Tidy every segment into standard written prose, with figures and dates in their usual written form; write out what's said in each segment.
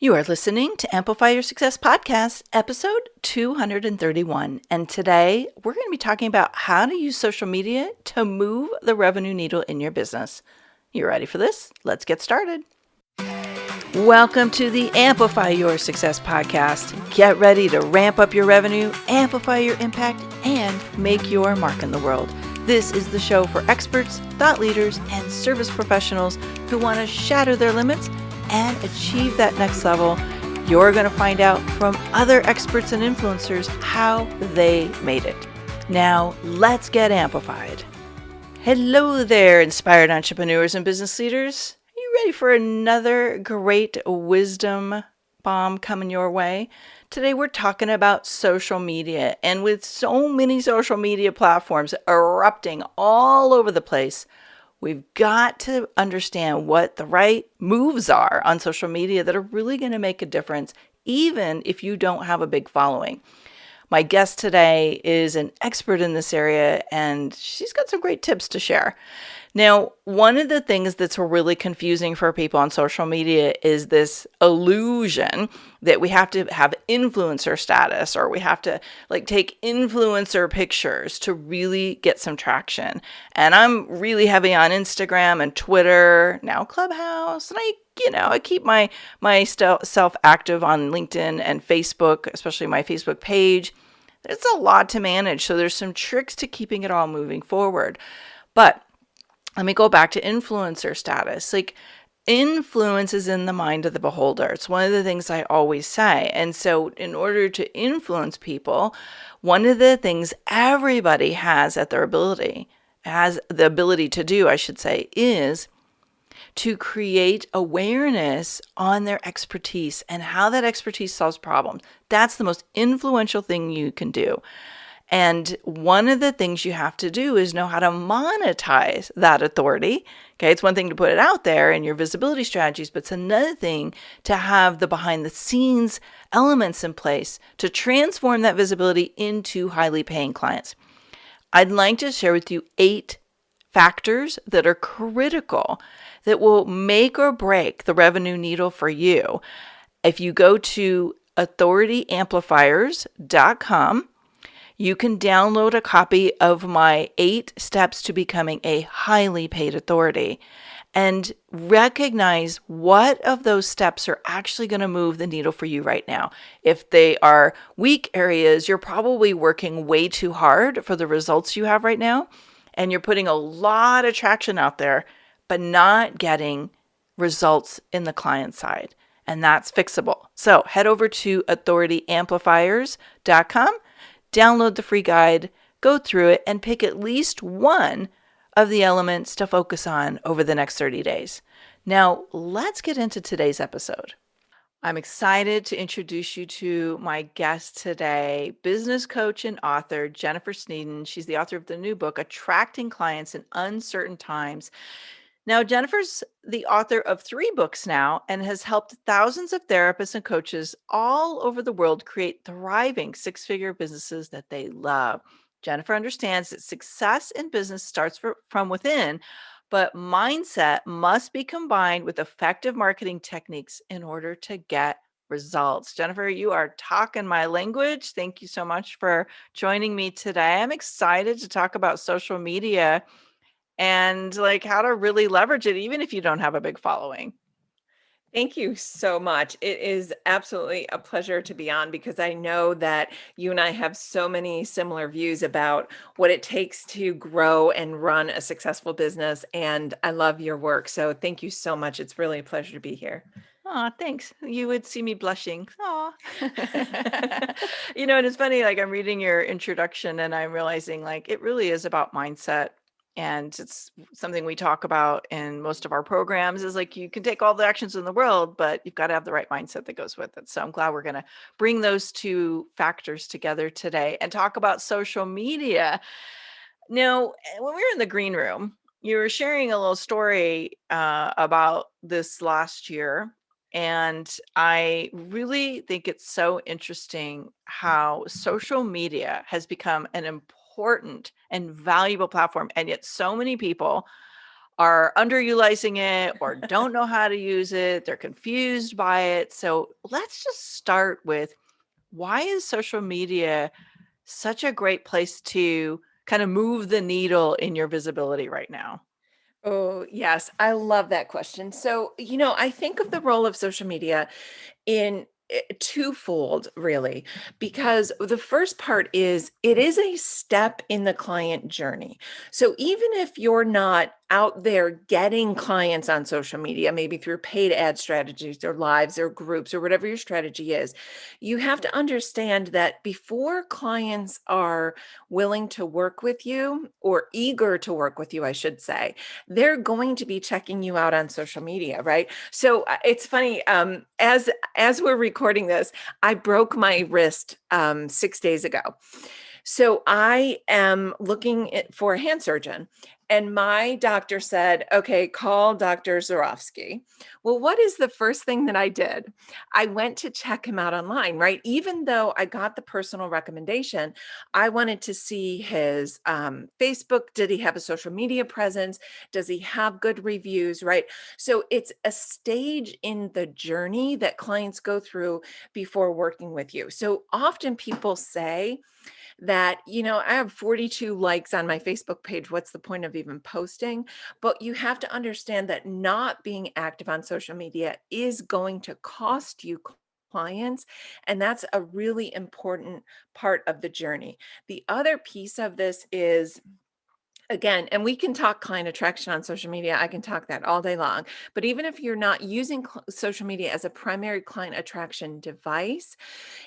You are listening to Amplify Your Success Podcast, episode 231. And today we're going to be talking about how to use social media to move the revenue needle in your business. You ready for this? Let's get started. Welcome to the Amplify Your Success Podcast. Get ready to ramp up your revenue, amplify your impact, and make your mark in the world. This is the show for experts, thought leaders, and service professionals who want to shatter their limits and achieve that next level. You're going to find out from other experts and influencers how they made it. Now, let's get amplified. Hello there, inspired entrepreneurs and business leaders. Are you ready for another great wisdom bomb coming your way? Today, we're talking about social media. And with so many social media platforms erupting all over the place, we've got to understand what the right moves are on social media that are really going to make a difference, even if you don't have a big following. My guest today is an expert in this area, and she's got some great tips to share. Now, one of the things that's really confusing for people on social media is this illusion that we have to have influencer status, or we have to take influencer pictures to really get some traction. And I'm really heavy on Instagram and Twitter, now Clubhouse, and I keep my self active on LinkedIn and Facebook, especially my Facebook page. It's a lot to manage, so there's some tricks to keeping it all moving forward. But let me go back to influencer status. Influence is in the mind of the beholder. It's one of the things I always say. And so in order to influence people, one of the things everybody has the ability to do, I should say, is to create awareness on their expertise and how that expertise solves problems. That's the most influential thing you can do. And one of the things you have to do is know how to monetize that authority. Okay, it's one thing to put it out there in your visibility strategies, but it's another thing to have the behind the scenes elements in place to transform that visibility into highly paying clients. I'd like to share with you 8 factors that are critical that will make or break the revenue needle for you. If you go to authorityamplifiers.com, you can download a copy of my 8 steps to becoming a highly paid authority and recognize what of those steps are actually going to move the needle for you right now. If they are weak areas, you're probably working way too hard for the results you have right now, and you're putting a lot of traction out there, but not getting results in the client side. And that's fixable. So head over to authorityamplifiers.com. Download the free guide, go through it, and pick at least one of the elements to focus on over the next 30 days. Now, let's get into today's episode. I'm excited to introduce you to my guest today, business coach and author Jennifer Sneeden. She's the author of the new book, Attracting Clients in Uncertain Times. Now, Jennifer's the author of 3 books now and has helped thousands of therapists and coaches all over the world create thriving 6-figure businesses that they love. Jennifer understands that success in business starts from within, but mindset must be combined with effective marketing techniques in order to get results. Jennifer, you are talking my language. Thank you so much for joining me today. I'm excited to talk about social media and how to really leverage it, even if you don't have a big following. Thank you so much. It is absolutely a pleasure to be on because I know that you and I have so many similar views about what it takes to grow and run a successful business. And I love your work. So thank you so much. It's really a pleasure to be here. Oh, thanks. You would see me blushing. Oh, and it's funny, I'm reading your introduction and I'm realizing it really is about mindset. And it's something we talk about in most of our programs is you can take all the actions in the world, but you've got to have the right mindset that goes with it. So I'm glad we're going to bring those 2 factors together today and talk about social media. Now, when we were in the green room, you were sharing a little story about this last year. And I really think it's so interesting how social media has become an important and valuable platform. And yet so many people are underutilizing it or don't know how to use it. They're confused by it. So let's just start with, why is social media such a great place to kind of move the needle in your visibility right now? Oh, yes. I love that question. So, I think of the role of social media in twofold, really, because the first part is it is a step in the client journey. So even if you're not out there getting clients on social media, maybe through paid ad strategies or lives or groups or whatever your strategy is, you have to understand that before clients are willing to work with you, or eager to work with you, I should say, they're going to be checking you out on social media, right? So it's funny, as we're recording this, I broke my wrist 6 days ago. So I am looking for a hand surgeon. And my doctor said, okay, call Dr. Zorofsky. Well, what is the first thing that I did? I went to check him out online, right? Even though I got the personal recommendation, I wanted to see his Facebook. Did he have a social media presence? Does he have good reviews, right? So it's a stage in the journey that clients go through before working with you. So often people say that, I have 42 likes on my Facebook page. What's the point of even posting? But you have to understand that not being active on social media is going to cost you clients. And that's a really important part of the journey. The other piece of this is, again, and we can talk client attraction on social media. I can talk that all day long. But even if you're not using social media as a primary client attraction device,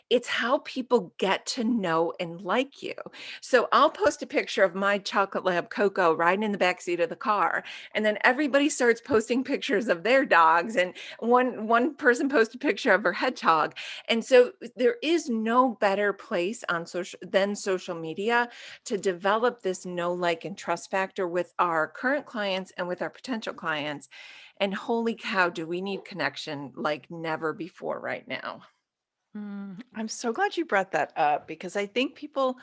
it's how people get to know and like you. So I'll post a picture of my chocolate lab Coco riding in the backseat of the car, and then everybody starts posting pictures of their dogs. And one person posted a picture of her hedgehog. And so there is no better place on social media to develop this know, like, and trust factor with our current clients and with our potential clients. And holy cow, do we need connection like never before right now? I'm so glad you brought that up, because I think people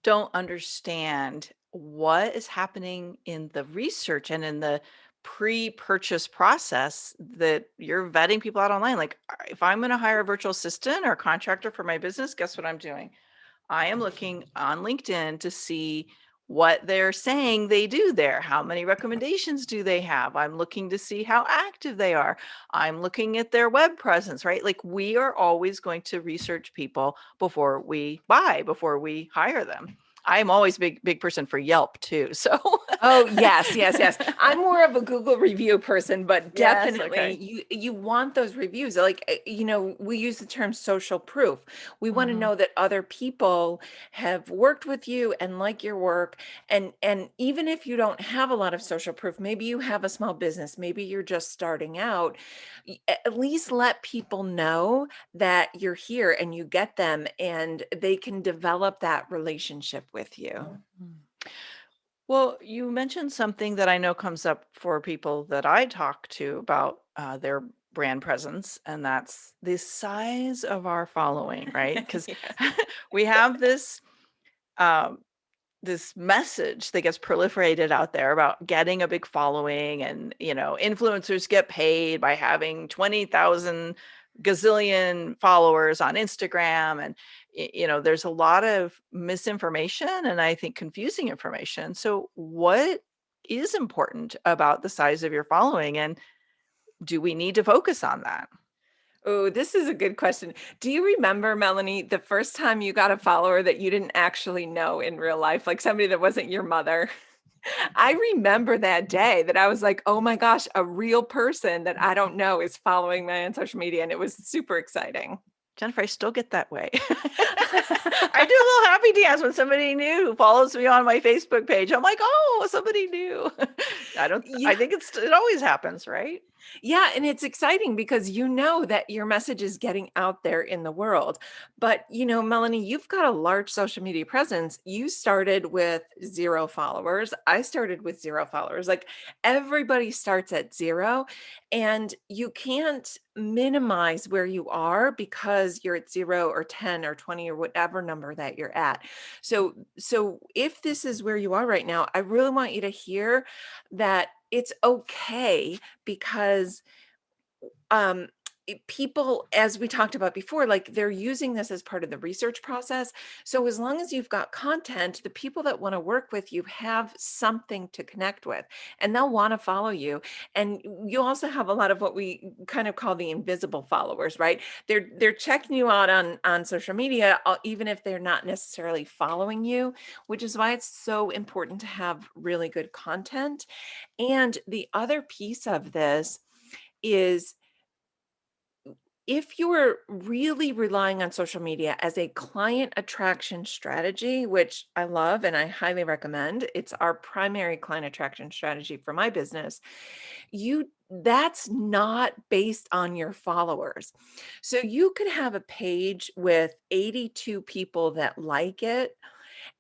don't understand what is happening in the research and in the pre-purchase process that you're vetting people out online. Like, if I'm going to hire a virtual assistant or a contractor for my business, guess what I'm doing? I am looking on LinkedIn to see what they're saying they do there. How many recommendations do they have? I'm looking to see how active they are. I'm looking at their web presence, right? Like, we are always going to research people before we buy, before we hire them. I'm always big person for Yelp too. So Oh, yes, yes, yes. I'm more of a Google review person, but yes, definitely okay. you want those reviews. Like, we use the term social proof. We want to Mhm. know that other people have worked with you and like your work. And even if you don't have a lot of social proof, maybe you have a small business, maybe you're just starting out, at least let people know that you're here and you get them and they can develop that relationship with you. Mm. Well, you mentioned something that I know comes up for people that I talk to about their brand presence, and that's the size of our following, right? Because Yes. we have um, this message that gets proliferated out there about getting a big following, and influencers get paid by having 20,000 gazillion followers on Instagram. And there's a lot of misinformation, and I think confusing information. So what is important about the size of your following, and do we need to focus on that? Oh, this is a good question. Do you remember, Melanie, the first time you got a follower that you didn't actually know in real life, like somebody that wasn't your mother? I remember that day that I was like, oh my gosh, a real person that I don't know is following me on social media. And it was super exciting. Jennifer, I still get that way. I do a little happy dance when somebody new follows me on my Facebook page. I'm like, oh, somebody new. I Yeah. think it always happens, right? Yeah, and it's exciting because you know that your message is getting out there in the world. But, Melanie, you've got a large social media presence. You started with 0 followers. I started with 0 followers. Like, everybody starts at 0, and you can't minimize where you are because you're at 0 or 10 or 20 or whatever number that you're at. So if this is where you are right now, I really want you to hear that it's okay because um people, as we talked about before, like they're using this as part of the research process. So as long as you've got content, the people that want to work with you have something to connect with, and they'll want to follow you. And you also have a lot of what we kind of call the invisible followers, right? They're checking you out on social media, even if they're not necessarily following you, which is why it's so important to have really good content. And the other piece of this is, if you're really relying on social media as a client attraction strategy, which I love and I highly recommend, it's our primary client attraction strategy for my business, that's not based on your followers. So you could have a page with 82 people that like it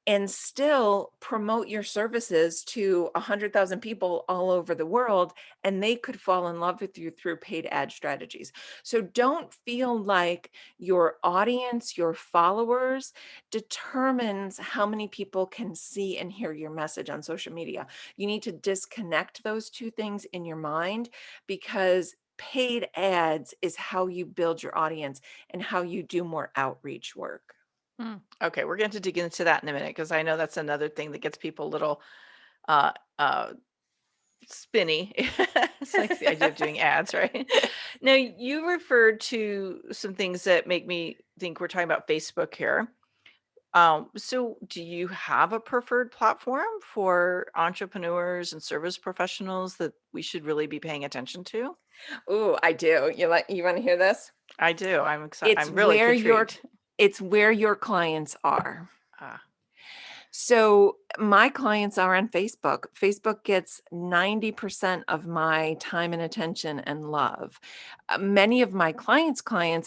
and still promote your services to 100,000 people all over the world, and they could fall in love with you through paid ad strategies. So don't feel like your audience, your followers, determines how many people can see and hear your message on social media. You need to disconnect those two things in your mind, because paid ads is how you build your audience and how you do more outreach work. Okay, we're going to dig into that in a minute because I know that's another thing that gets people a little uh, uh, spinny. It's like the idea of doing ads, right? Now, you referred to some things that make me think we're talking about Facebook here. So do you have a preferred platform for entrepreneurs and service professionals that we should really be paying attention to? Ooh, I do. You want to hear this? I do. I'm excited. It's I'm really where your intrigued. it's where your clients are. Ah, So my clients are on Facebook. Facebook gets 90% of my time and attention and love. Many of my clients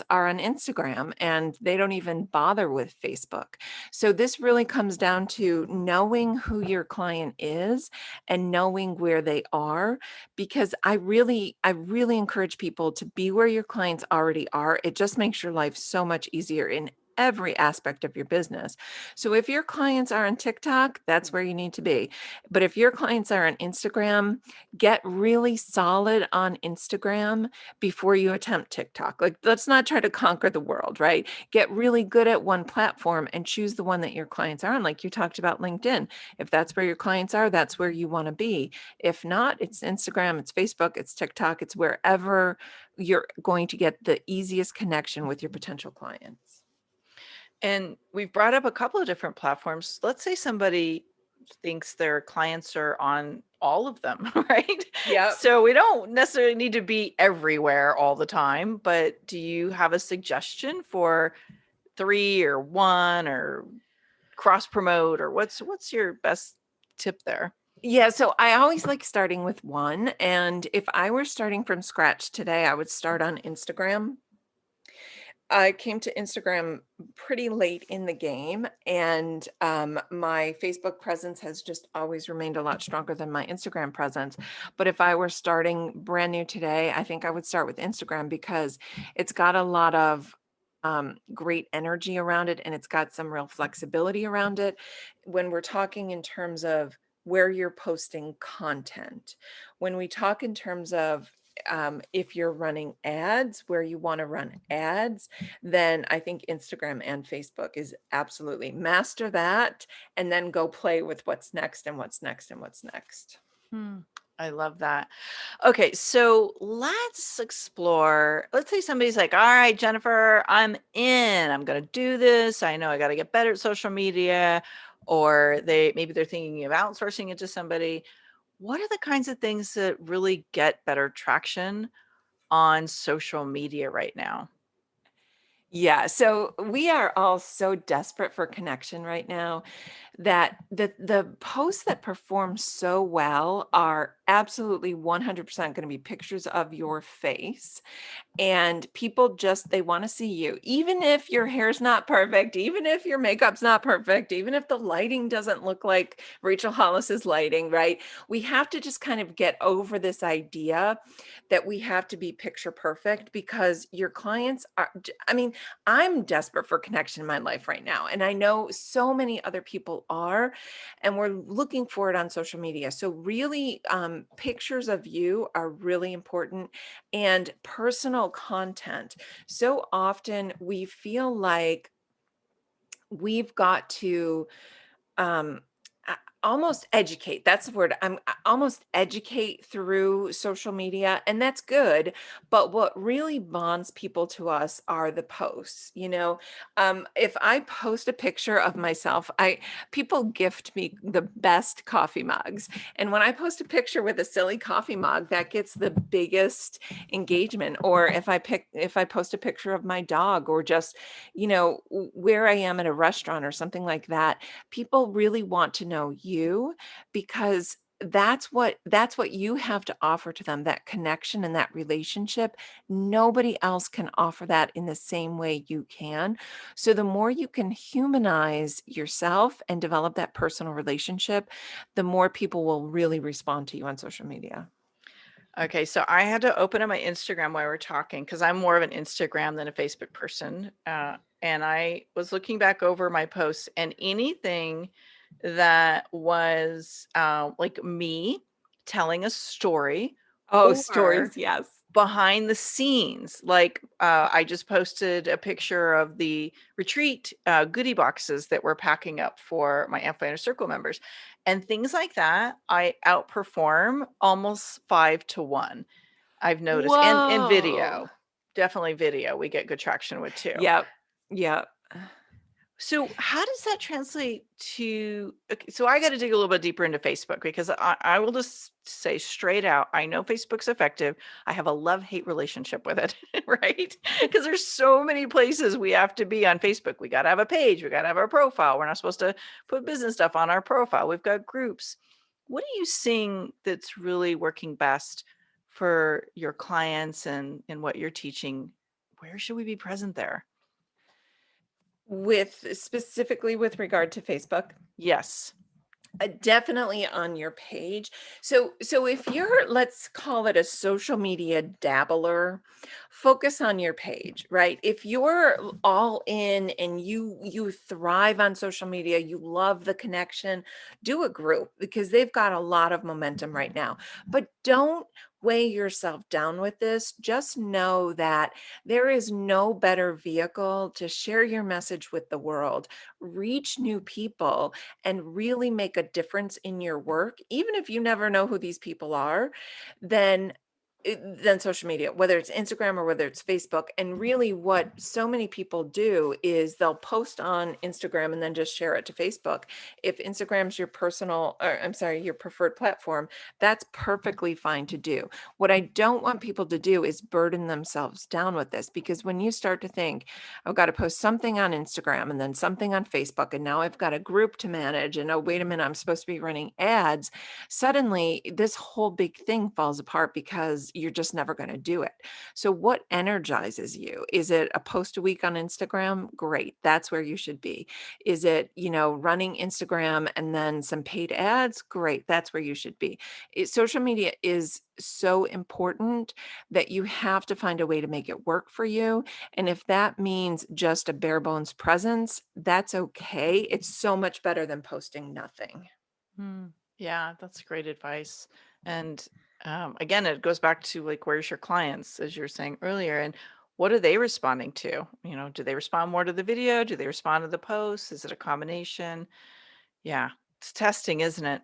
are on Instagram, and they don't even bother with Facebook. So this really comes down to knowing who your client is and knowing where they are, because I really encourage people to be where your clients already are. It just makes your life so much easier in every aspect of your business. So if your clients are on TikTok, that's where you need to be. But if your clients are on Instagram, get really solid on Instagram before you attempt TikTok. Like, let's not try to conquer the world, right? Get really good at one platform and choose the one that your clients are on. Like you talked about LinkedIn. If that's where your clients are, that's where you want to be. If not, it's Instagram, it's Facebook, it's TikTok, it's wherever you're going to get the easiest connection with your potential clients. and we've brought up a couple of different platforms. Let's say somebody thinks their clients are on all of them, right? Yep. So we don't necessarily need to be everywhere all the time, but do you have a suggestion for 3 or 1 or cross promote, or what's your best tip there? Yeah, so I always like starting with one. And if I were starting from scratch today, I would start on Instagram. I came to Instagram pretty late in the game, and my Facebook presence has just always remained a lot stronger than my Instagram presence. But if I were starting brand new today, I think I would start with Instagram, because it's got a lot of great energy around it, and it's got some real flexibility around it. When we're talking in terms of where you're posting content, when we talk in terms of if you're running ads, where you want to run ads, then I think Instagram and Facebook is absolutely, master that, and then go play with what's next and what's next and what's next. Hmm, I love that. Okay, so let's explore. Let's say somebody's like, "All right, Jennifer, I'm in. I'm going to do this. I know I got to get better at social media," or they're thinking of outsourcing it to somebody. What are the kinds of things that really get better traction on social media right now? Yeah, so we are all so desperate for connection right now, that the posts that perform so well are absolutely 100% going to be pictures of your face, and people just, they want to see you, even if your hair's not perfect, even if your makeup's not perfect, even if the lighting doesn't look like Rachel Hollis's lighting, right? We have to just kind of get over this idea that we have to be picture perfect, because your clients are, I mean, I'm desperate for connection in my life right now. And I know so many other people are, and we're looking for it on social media. So, really, pictures of you are really important and personal content. So often we feel like we've got to um almost educate, that's the word. Almost educate through social media, and that's good, but what really bonds people to us are the posts, if I post a picture of myself, I people gift me the best coffee mugs, and when I post a picture with a silly coffee mug, that gets the biggest engagement. Or if I post a picture of my dog, or just where I am at a restaurant or something like that, people really want to know you, because that's what you have to offer to them, that connection and that relationship. Nobody else can offer that in the same way you can. So the more you can humanize yourself and develop that personal relationship, the more people will really respond to you on social media. Okay, so I had to open up my Instagram while we were talking because I'm more of an Instagram than a Facebook person. And I was looking back over my posts, and anything that was like me telling a story Oh, or stories, yes. behind the scenes. Like I just posted a picture of the retreat goodie boxes that we're packing up for my Amplify Your Circle members. And things like that, I outperform almost 5 to 1. I've noticed. And Whoa. video, definitely video, we get good traction with too. Yep. Yep. So how does that translate to okay, so I gotta dig a little bit deeper into Facebook because I will just say straight out, I know Facebook's effective. I have a love-hate relationship with it, right? Because there's so many places we have to be on Facebook. We gotta have a page, we gotta have our profile. We're not supposed to put business stuff on our profile. We've got groups. What are you seeing that's really working best for your clients and what you're teaching? Where should we be present there? With specifically with regard to Facebook? Yes. Definitely on your page. So if you're, let's call it, a social media dabbler, focus on your page, right? If you're all in and you thrive on social media, you love the connection, do a group, because they've got a lot of momentum right now. But don't weigh yourself down with this. Just know that there is no better vehicle to share your message with the world, reach new people, and really make a difference in your work, even if you never know who these people are, then than social media, whether it's Instagram or whether it's Facebook. And really, what so many people do is they'll post on Instagram and then just share it to Facebook. If Instagram's your personal, or I'm sorry, your preferred platform, that's perfectly fine to do. What I don't want people to do is burden themselves down with this, because when you start to think, I've got to post something on Instagram and then something on Facebook, and now I've got a group to manage, and oh, wait a minute, I'm supposed to be running ads. Suddenly, this whole big thing falls apart because you're just never going to do it. So, what energizes you? Is it a post a week on Instagram? Great. That's where you should be. Is it, running Instagram and then some paid ads? Great. That's where you should be. Social media is so important that you have to find a way to make it work for you. And if that means just a bare bones presence, that's okay. It's so much better than posting nothing. Mm, yeah, that's great advice. And again, it goes back to like, where's your clients, as you were saying earlier, and what are they responding to? Do they respond more to the video? Do they respond to the post? Is it a combination? Yeah, it's testing, isn't it?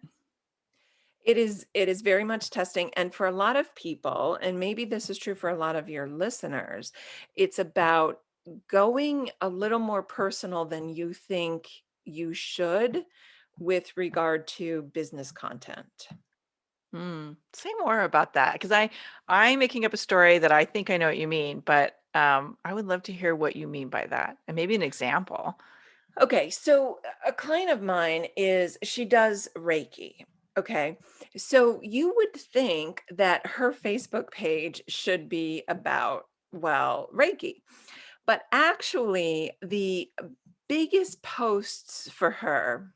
It is very much testing, and for a lot of people, and maybe this is true for a lot of your listeners, it's about going a little more personal than you think you should with regard to business content. Say more about that because I'm making up a story that I think I know what you mean, but I would love to hear what you mean by that and maybe an example. Okay, so a client of mine, she does Reiki. Okay. So you would think that her Facebook page should be about, well, Reiki. But actually, the biggest posts for her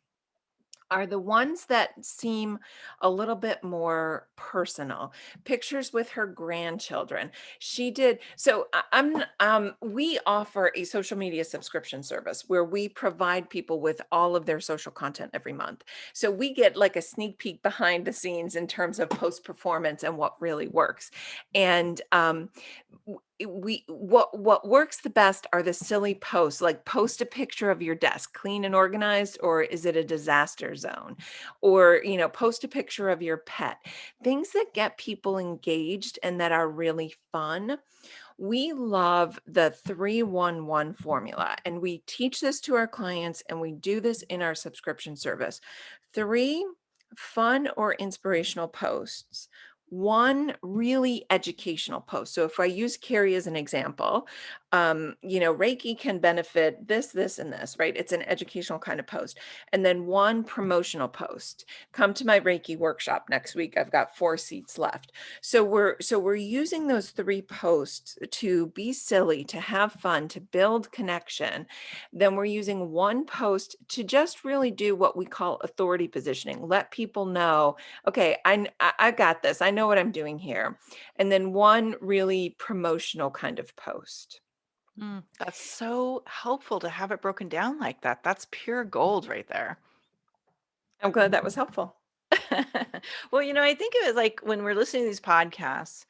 are the ones that seem a little bit more personal. Pictures with her grandchildren. She did so we offer a social media subscription service where we provide people with all of their social content every month. So we get like a sneak peek behind the scenes in terms of post performance and what really works. And what works the best are the silly posts, like post a picture of your desk clean and organized, or is it a disaster zone, or post a picture of your pet, things that get people engaged and that are really fun. We love the 311 formula, and we teach this to our clients, and we do this in our subscription service. 3 fun or inspirational posts, 1 really educational post. So if I use Carrie as an example, Reiki can benefit this, and this, right? It's an educational kind of post. And then 1 promotional post. Come to my Reiki workshop next week. I've got 4 seats left. So we're using those 3 posts to be silly, to have fun, to build connection. Then we're using 1 post to just really do what we call authority positioning. Let people know, okay, I got this. I know what I'm doing here. And then 1 really promotional kind of post. That's so helpful to have it broken down like that. That's pure gold right there. I'm glad that was helpful. Well, I think of it like when we're listening to these podcasts,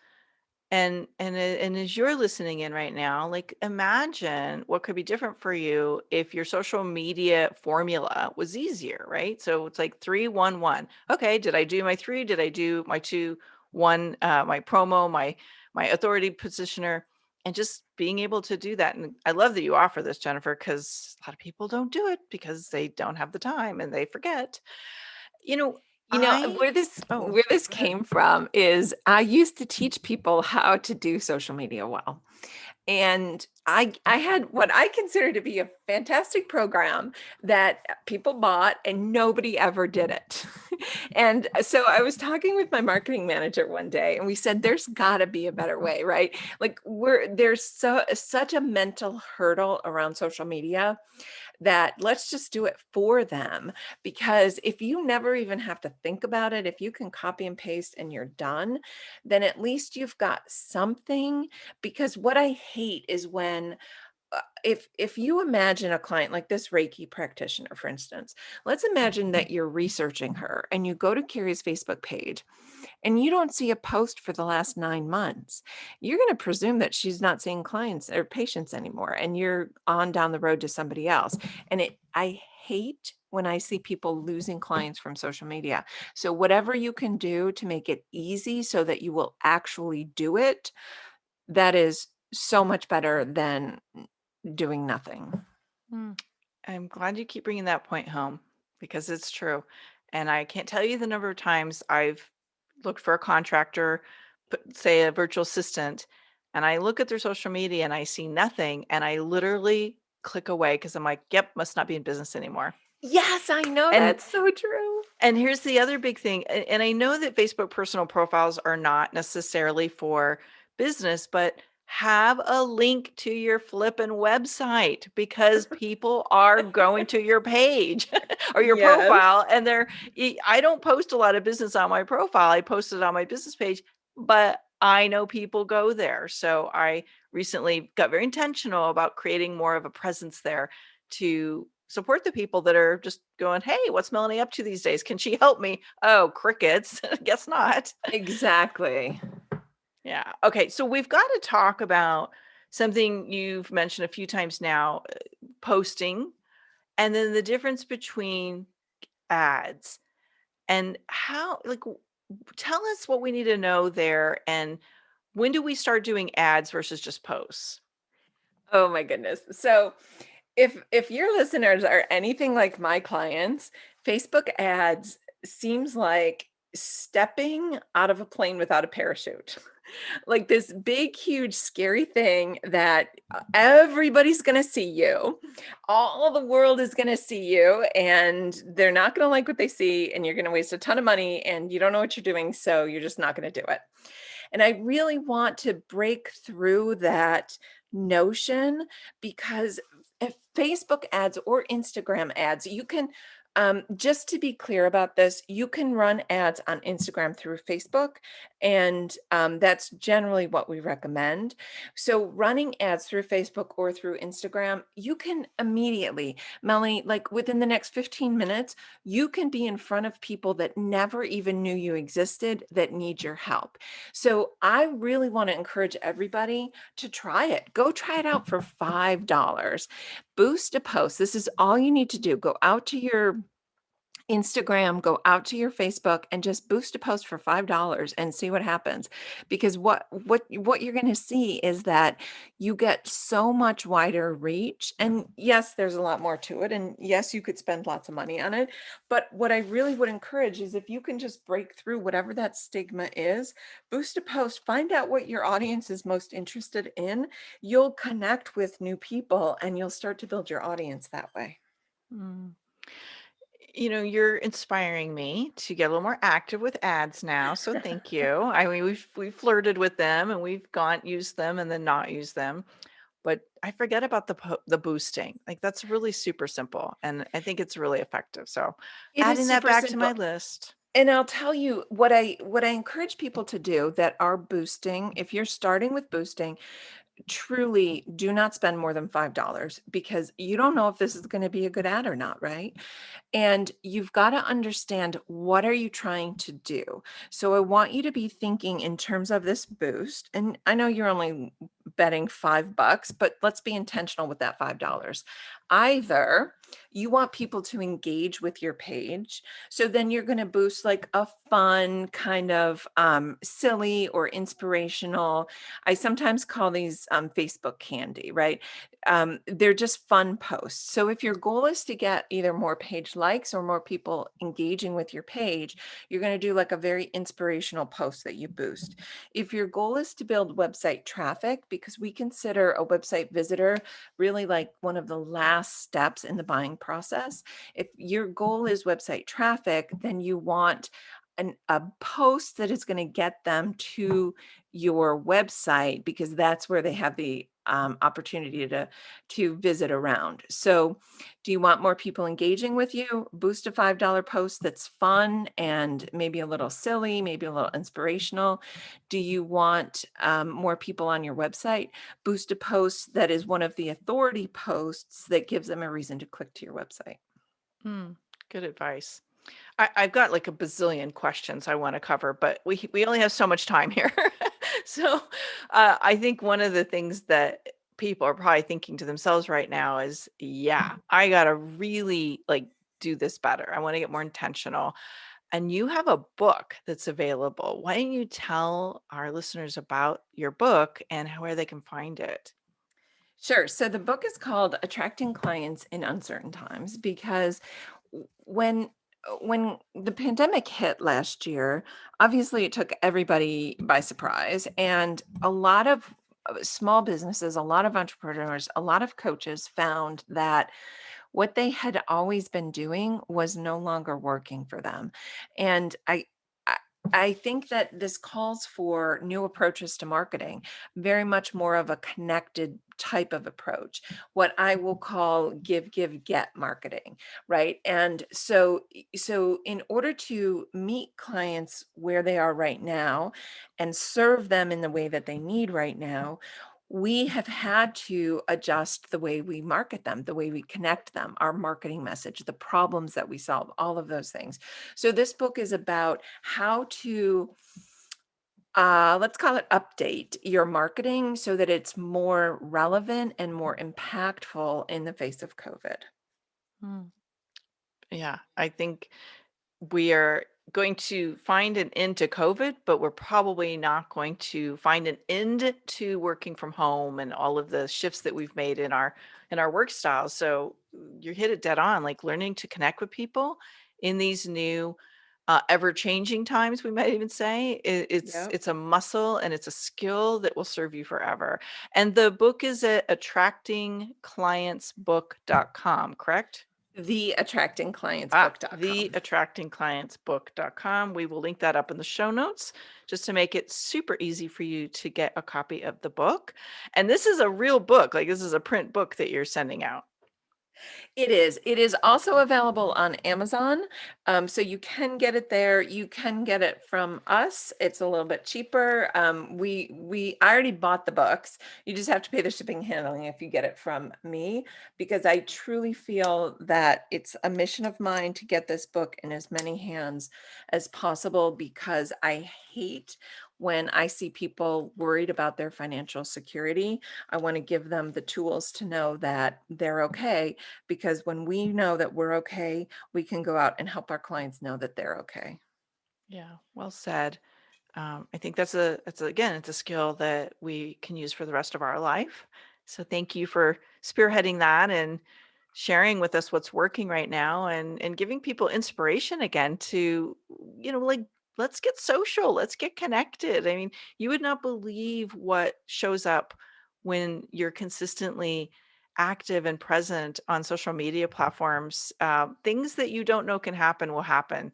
and as you're listening in right now, like imagine what could be different for you if your social media formula was easier, right? So it's like 3-1-1. Okay, did I do my 3? Did I do my 2, 1, my promo, my authority positioner, and just being able to do that. And I love that you offer this, Jennifer, because a lot of people don't do it because they don't have the time and they forget. You know, I Where this oh, where this go ahead. came from is I used to teach people how to do social media well. And I had what I consider to be a fantastic program that people bought and nobody ever did it. And so I was talking with my marketing manager one day and we said there's got to be a better way, right? Like there's such a mental hurdle around social media that let's just do it for them. Because if you never even have to think about it, if you can copy and paste and you're done, then at least you've got something. Because what I hate is when if you imagine a client like this Reiki practitioner, for instance, let's imagine that you're researching her and you go to Carrie's Facebook page and you don't see a post for the last 9 months. You're going to presume that she's not seeing clients or patients anymore and you're on down the road to somebody else. And I hate when I see people losing clients from social media. So whatever you can do to make it easy so that you will actually do it, that is so much better than doing nothing. I'm glad you keep bringing that point home because it's true. And I can't tell you the number of times I've looked for a contractor, say a virtual assistant, and I look at their social media and I see nothing. And I literally click away because I'm like, yep, must not be in business anymore. Yes, I know And that's so true. and here's the other big thing, and I know that Facebook personal profiles are not necessarily for business, but have a link to your flippin' website because people are going to your page or your Yes. profile and I don't post a lot of business on my profile. I post it on my business page, but I know people go there. So I recently got very intentional about creating more of a presence there to support the people that are just going, "Hey, what's Melanie up to these days? Can she help me?" Oh, crickets. Guess not. Exactly. Yeah. Okay. So we've got to talk about something you've mentioned a few times now, posting, and then the difference between ads and how, like, tell us what we need to know there. And when do we start doing ads versus just posts? Oh my goodness. So if your listeners are anything like my clients, Facebook ads seems like stepping out of a plane without a parachute. Like this big, huge, scary thing that everybody's going to see you. All the world is going to see you, and they're not going to like what they see, and you're going to waste a ton of money, and you don't know what you're doing. So you're just not going to do it. And I really want to break through that notion because if Facebook ads or Instagram ads, you can Just to be clear about this, you can run ads on Instagram through Facebook, and that's generally what we recommend. So, running ads through Facebook or through Instagram, you can immediately, Melanie, like within the next 15 minutes, you can be in front of people that never even knew you existed that need your help. So, I really want to encourage everybody to try it. Go try it out for $5. Boost a post. This is all you need to do. Go out to your Instagram, go out to your Facebook and just boost a post for $5 and see what happens. Because what you're going to see is that you get so much wider reach. And yes, there's a lot more to it. And yes, you could spend lots of money on it. But what I really would encourage is if you can just break through whatever that stigma is, boost a post, find out what your audience is most interested in. You'll connect with new people and you'll start to build your audience that way. Mm. You're inspiring me to get a little more active with ads now. So thank you. I mean, we've flirted with them and we've gone used them and then not used them. But I forget about the boosting. Like that's really super simple, and I think it's really effective. So It is adding that super back to simple. my list. And I'll tell you what I encourage people to do that are boosting. If you're starting with boosting, truly do not spend more than $5 because you don't know if this is going to be a good ad or not, right? And you've got to understand what are you trying to do. So I want you to be thinking in terms of this boost. And I know you're only betting $5, but let's be intentional with that $5. Either you want people to engage with your page. So then you're going to boost like a fun kind of silly or inspirational. I sometimes call these Facebook candy, right? They're just fun posts. So if your goal is to get either more page likes or more people engaging with your page, you're going to do like a very inspirational post that you boost. If your goal is to build website traffic, because we consider a website visitor really like one of the last steps in the buying process, if your goal is website traffic, then you want a post that is going to get them to your website because that's where they have the opportunity to visit around. So do you want more people engaging with you? Boost a $5 post that's fun and maybe a little silly, maybe a little inspirational. Do you want more people on your website? Boost a post that is one of the authority posts that gives them a reason to click to your website. Mm, good advice. I've got like a bazillion questions I want to cover, but we only have so much time here. So I think one of the things that people are probably thinking to themselves right now is, yeah, I gotta really like do this better. I want to get more intentional. And you have a book that's available. Why don't you tell our listeners about your book and where they can find it? Sure. So the book is called Attracting Clients in Uncertain Times because when the pandemic hit last year, obviously it took everybody by surprise and a lot of small businesses, a lot of entrepreneurs, a lot of coaches found that what they had always been doing was no longer working for them. And I I think that this calls for new approaches to marketing, very much more of a connected type of approach, what I will call give, get marketing, right? And so in order to meet clients where they are right now and serve them in the way that they need right now, we have had to adjust the way we market them, the way we connect them, our marketing message, the problems that we solve, all of those things. So this book is about how to, let's call it update your marketing so that it's more relevant and more impactful in the face of COVID. Mm. Yeah, I think we are going to find an end to COVID, but we're probably not going to find an end to working from home and all of the shifts that we've made in our work styles. So you hit it dead on, like learning to connect with people in these new ever-changing times, we might even say. Yep. It's a muscle and it's a skill that will serve you forever. And the book is at attractingclientsbook.com, correct? TheAttractingClientsBook.com. theattractingclientsbook.com. We will link that up in the show notes just to make it super easy for you to get a copy of the book. And this is a real book, like this is a print book that you're sending out. It is. It is also available on Amazon. So you can get it there. You can get it from us. It's a little bit cheaper. I already bought the books. You just have to pay the shipping and handling if you get it from me, because I truly feel that it's a mission of mine to get this book in as many hands as possible, because I hate when I see people worried about their financial security. I want to give them the tools to know that they're okay, because when we know that we're okay, we can go out and help our clients know that they're okay. Yeah, well said. I think again, it's a skill that we can use for the rest of our life. So thank you for spearheading that and sharing with us what's working right now and giving people inspiration again to, like, let's get social, let's get connected. I mean, you would not believe what shows up when you're consistently active and present on social media platforms. Things that you don't know can happen will happen.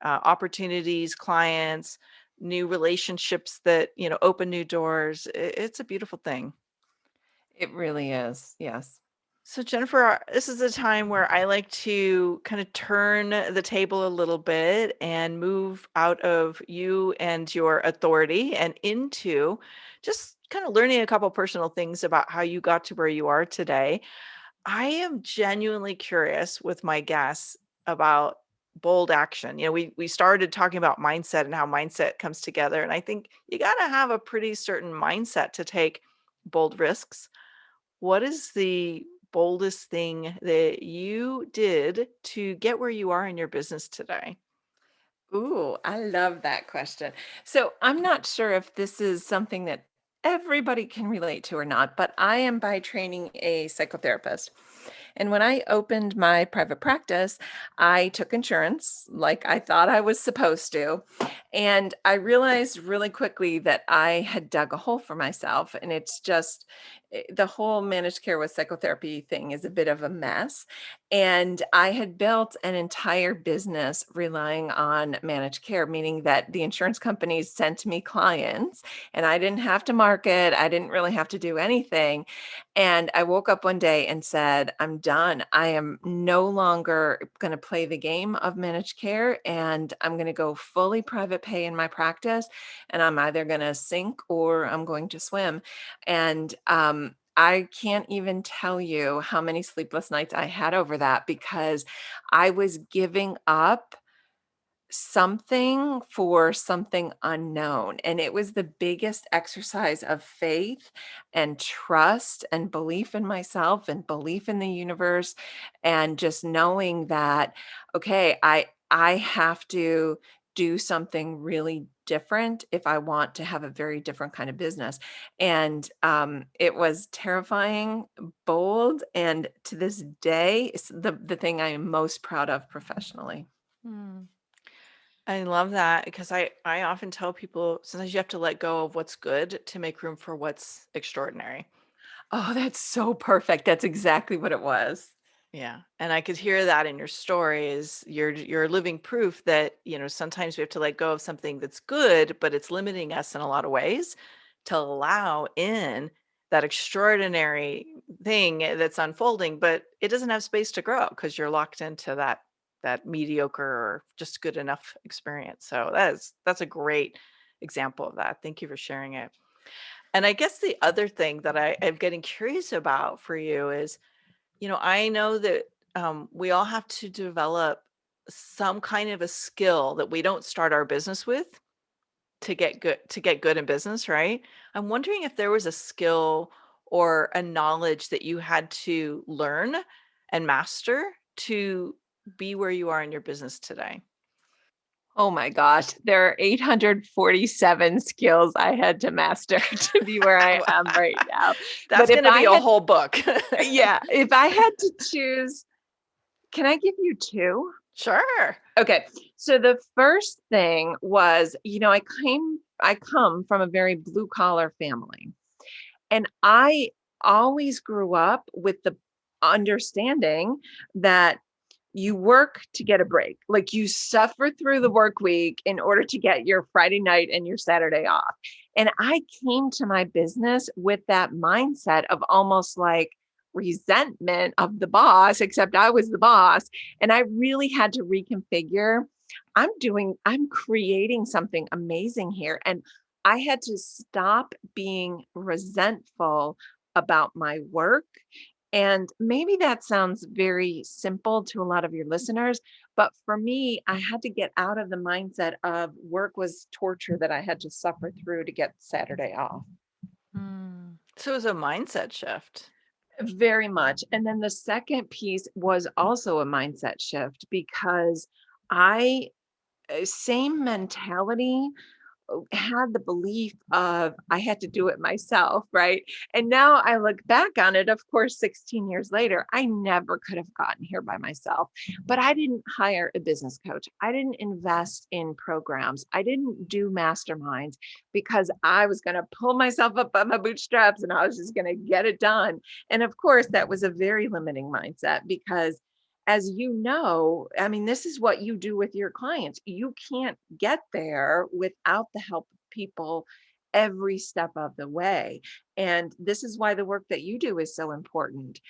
Opportunities, clients, new relationships that, open new doors. It's a beautiful thing. It really is. Yes. So Jennifer, this is a time where I like to kind of turn the table a little bit and move out of you and your authority and into just kind of learning a couple personal things about how you got to where you are today. I am genuinely curious with my guests about bold action. We started talking about mindset and how mindset comes together, and I think you got to have a pretty certain mindset to take bold risks. What is the boldest thing that you did to get where you are in your business today? Ooh, I love that question. So I'm not sure if this is something that everybody can relate to or not, but I am by training a psychotherapist. And when I opened my private practice, I took insurance like I thought I was supposed to. And I realized really quickly that I had dug a hole for myself. And it's just the whole managed care with psychotherapy thing is a bit of a mess. And I had built an entire business relying on managed care, meaning that the insurance companies sent me clients and I didn't have to market. I didn't really have to do anything. And I woke up one day and said, I'm done. I am no longer going to play the game of managed care, and I'm going to go fully private pay in my practice. And I'm either going to sink or I'm going to swim. And I can't even tell you how many sleepless nights I had over that, because I was giving up something for something unknown. And it was the biggest exercise of faith and trust and belief in myself and belief in the universe, and just knowing that, okay, I have to do something really different if I want to have a very different kind of business. And it was terrifying, bold, and to this day, it's the thing I am most proud of professionally. Hmm. I love that because I often tell people sometimes you have to let go of what's good to make room for what's extraordinary. Oh, that's so perfect. That's exactly what it was. Yeah, and I could hear that in your story is you're living proof that, sometimes we have to let go of something that's good, but it's limiting us in a lot of ways to allow in that extraordinary thing that's unfolding, but it doesn't have space to grow because you're locked into that mediocre or just good enough experience. So that's a great example of that. Thank you for sharing it. And I guess the other thing that I am getting curious about for you is, I know that we all have to develop some kind of a skill that we don't start our business with to get good in business, right? I'm wondering if there was a skill or a knowledge that you had to learn and master to be where you are in your business today. Oh my gosh, there are 847 skills I had to master to be where I am right now. But That's going to be a whole book. if I had to choose, can I give you two? Sure. Okay. So the first thing was, I come from a very blue collar family. And I always grew up with the understanding that you work to get a break. Like, you suffer through the work week in order to get your Friday night and your Saturday off. And I came to my business with that mindset of almost like, resentment of the boss, except I was the boss. And I really had to reconfigure. I'm creating something amazing here. And I had to stop being resentful about my work. And maybe that sounds very simple to a lot of your listeners, but for me, I had to get out of the mindset of work was torture that I had to suffer through to get Saturday off. So it was a mindset shift. Very much. And then the second piece was also a mindset shift because I, same mentality, had the belief of I had to do it myself, right? And now I look back on it, of course, 16 years later, I never could have gotten here by myself. But I didn't hire a business coach. I didn't invest in programs. I didn't do masterminds because I was going to pull myself up by my bootstraps and I was just going to get it done. And of course, that was a very limiting mindset because as you know, I mean, this is what you do with your clients. You can't get there without the help of people every step of the way. And this is why the work that you do is so important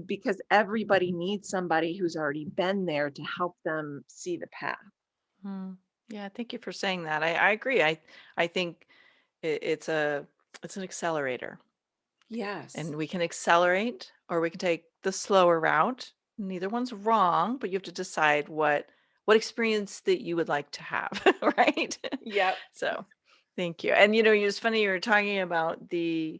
because everybody needs somebody who's already been there to help them see the path. Yeah, thank you for saying that. I agree. I think it's an accelerator, Yes. and we can accelerate or we can take the slower route. Neither one's wrong, but you have to decide what experience that you would like to have, right? Yep. So, thank you. And it's funny you were talking about the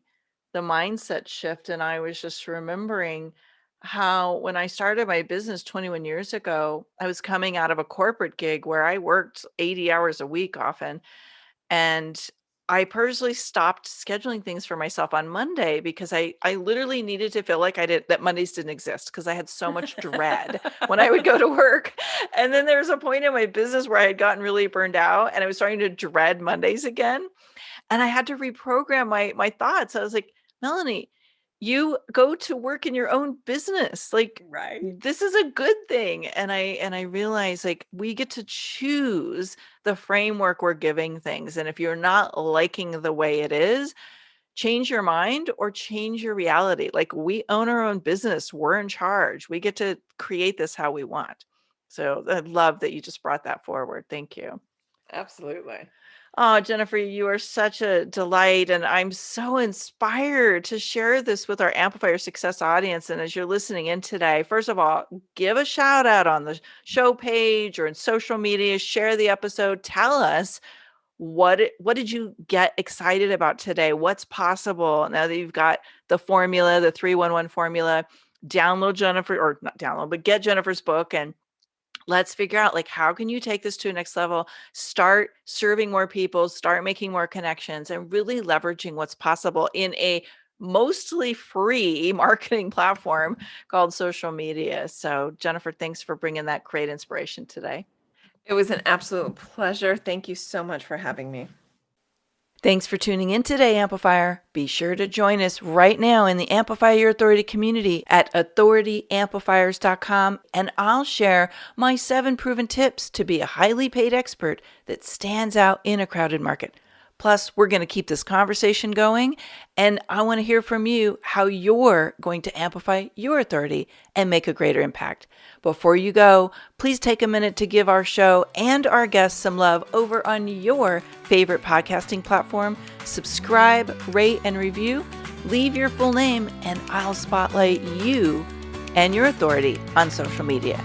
mindset shift, and I was just remembering how when I started my business 21 years ago, I was coming out of a corporate gig where I worked 80 hours a week often, and I purposely stopped scheduling things for myself on Monday because I literally needed to feel like that Mondays didn't exist because I had so much dread when I would go to work. And then there was a point in my business where I had gotten really burned out and I was starting to dread Mondays again. And I had to reprogram my thoughts. I was like, Melanie, you go to work in your own business. Like, Right. this is a good thing. And I realized, like, we get to choose the framework we're giving things. And if you're not liking the way it is, change your mind or change your reality. Like, we own our own business. We're in charge. We get to create this how we want. So I love that you just brought that forward. Thank you. Absolutely. Oh, Jennifer, you are such a delight. And I'm so inspired to share this with our Amplify Your Success audience. And as you're listening in today, first of all, give a shout out on the show page or in social media, share the episode, tell us what did you get excited about today? What's possible now that you've got the formula, the 311 formula? Download Jennifer, or not download, but get Jennifer's book and let's figure out, like, how can you take this to a next level, start serving more people, start making more connections, and really leveraging what's possible in a mostly free marketing platform called social media. So Jennifer, thanks for bringing that great inspiration today. It was an absolute pleasure. Thank you so much for having me. Thanks for tuning in today, Amplifier. Be sure to join us right now in the Amplify Your Authority community at authorityamplifiers.com, and I'll share my 7 proven tips to be a highly paid expert that stands out in a crowded market. Plus, we're going to keep this conversation going, and I want to hear from you how you're going to amplify your authority and make a greater impact. Before you go, please take a minute to give our show and our guests some love over on your favorite podcasting platform. Subscribe, rate, and review. Leave your full name, and I'll spotlight you and your authority on social media.